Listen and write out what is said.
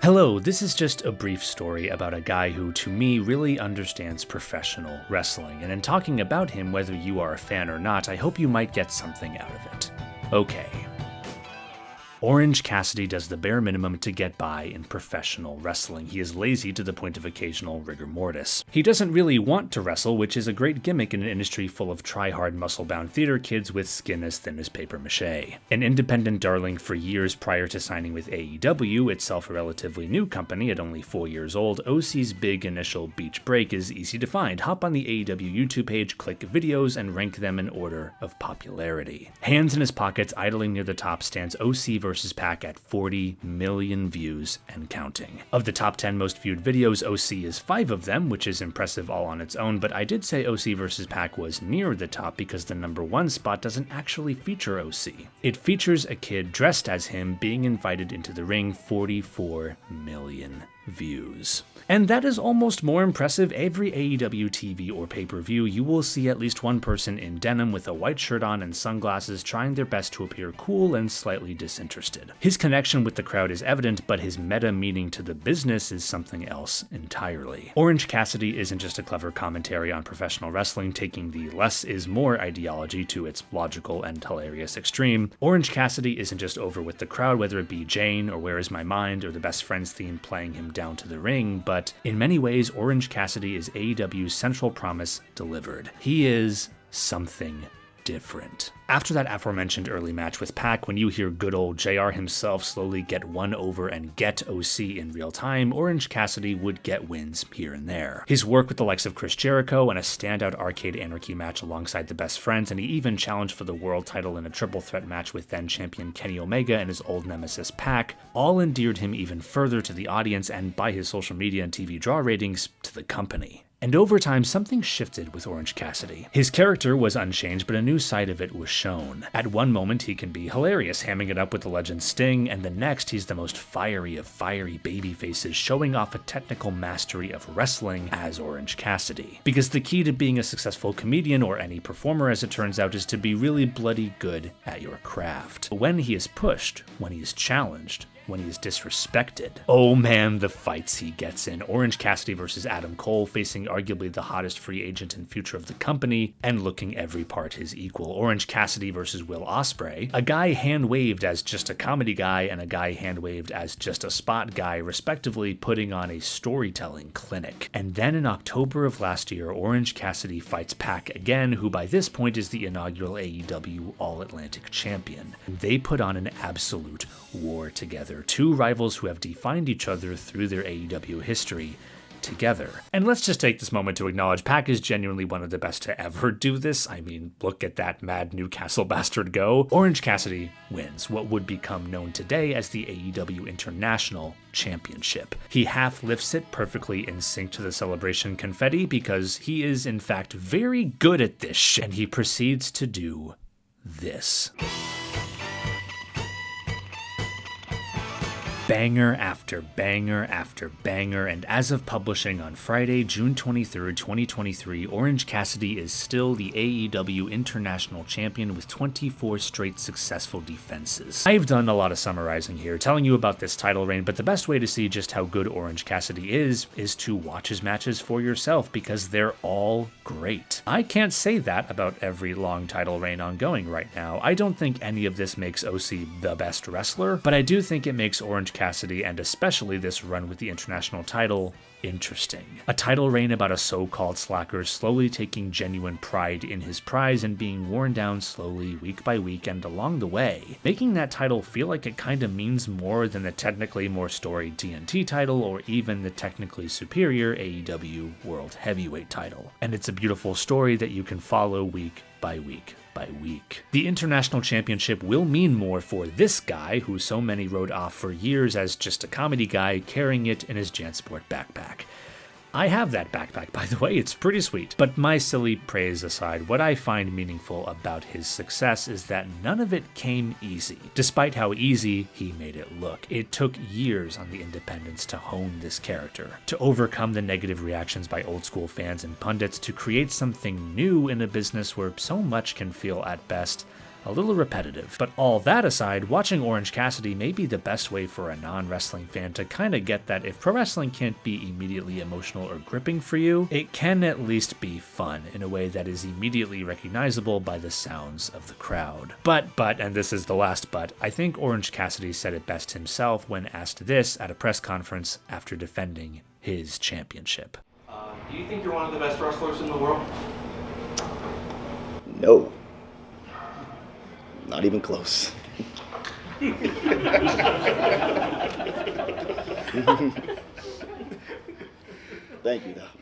Hello, this is just a brief story about a guy who, to me, really understands professional wrestling, and in talking about him, whether you are a fan or not, I hope you might get something out of it. Okay. Orange Cassidy does the bare minimum to get by in professional wrestling. He is lazy to the point of occasional rigor mortis. He doesn't really want to wrestle, which is a great gimmick in an industry full of try-hard, muscle-bound theater kids with skin as thin as paper mache. An independent darling for years prior to signing with AEW, itself a relatively new company at only 4 years old, OC's big initial beach break is easy to find. Hop on the AEW YouTube page, click videos, and rank them in order of popularity. Hands in his pockets, idling near the top, stands OC vs. Pac at 40 million views and counting. Of the top 10 most viewed videos, OC is 5 of them, which is impressive all on its own, but I did say OC vs. Pac was near the top because the number 1 spot doesn't actually feature OC. It features a kid dressed as him being invited into the ring. 44 million views. And that is almost more impressive. Every AEW TV or pay-per-view, you will see at least one person in denim with a white shirt on and sunglasses trying their best to appear cool and slightly disinterested. His connection with the crowd is evident, but his meta meaning to the business is something else entirely. Orange Cassidy isn't just a clever commentary on professional wrestling, taking the less is more ideology to its logical and hilarious extreme. Orange Cassidy isn't just over with the crowd, whether it be Jane or Where Is My Mind or the Best Friends theme playing him down to the ring, but in many ways, Orange Cassidy is AEW's central promise delivered. He is something different. After that aforementioned early match with Pac, when you hear good old JR himself slowly get one over and get OC in real time, Orange Cassidy would get wins here and there. His work with the likes of Chris Jericho and a standout Arcade Anarchy match alongside the Best Friends, and he even challenged for the world title in a triple threat match with then champion Kenny Omega and his old nemesis Pac, all endeared him even further to the audience and, by his social media and TV draw ratings, to the company. And over time, something shifted with Orange Cassidy. His character was unchanged, but a new side of it was shown. At one moment, he can be hilarious, hamming it up with the legend Sting, and the next, he's the most fiery of fiery baby faces, showing off a technical mastery of wrestling as Orange Cassidy. Because the key to being a successful comedian, or any performer as it turns out, is to be really bloody good at your craft. When he is pushed, when he is challenged, when he is disrespected, oh man, the fights he gets in. Orange Cassidy versus Adam Cole, facing arguably the hottest free agent and future of the company, and looking every part his equal. Orange Cassidy versus Will Ospreay, a guy hand-waved as just a comedy guy and a guy hand-waved as just a spot guy, respectively, putting on a storytelling clinic. And then in October of last year, Orange Cassidy fights Pac again, who by this point is the inaugural AEW All-Atlantic Champion. They put on an absolute war together. Two rivals who have defined each other through their AEW history together. And let's just take this moment to acknowledge Pac is genuinely one of the best to ever do this. I mean, look at that mad Newcastle bastard go. Orange Cassidy wins what would become known today as the AEW International Championship. He half lifts it perfectly in sync to the celebration confetti because he is in fact very good at this shit, and he proceeds to do this. Banger after banger after banger, and as of publishing on Friday, June 23rd, 2023, Orange Cassidy is still the AEW International Champion with 24 straight successful defenses. I've done a lot of summarizing here, telling you about this title reign, but the best way to see just how good Orange Cassidy is to watch his matches for yourself, because they're all great. I can't say that about every long title reign ongoing right now. I don't think any of this makes OC the best wrestler, but I do think it makes Orange Cassidy, and especially this run with the international title, interesting. A title reign about a so-called slacker slowly taking genuine pride in his prize and being worn down slowly week by week, and along the way, making that title feel like it kinda means more than the technically more storied TNT title or even the technically superior AEW World Heavyweight title. And it's a beautiful story that you can follow week by week by week. The International Championship will mean more for this guy, who so many wrote off for years as just a comedy guy carrying it in his JanSport backpack. I have that backpack, by the way, it's pretty sweet. But my silly praise aside, what I find meaningful about his success is that none of it came easy. Despite how easy he made it look, it took years on the independents to hone this character, to overcome the negative reactions by old school fans and pundits, to create something new in a business where so much can feel at best a little repetitive. But all that aside, watching Orange Cassidy may be the best way for a non-wrestling fan to kind of get that if pro wrestling can't be immediately emotional or gripping for you, it can at least be fun in a way that is immediately recognizable by the sounds of the crowd. But, and this is the last but, I think Orange Cassidy said it best himself when asked this at a press conference after defending his championship. Do you think you're one of the best wrestlers in the world? No. Not even close. Thank you, though.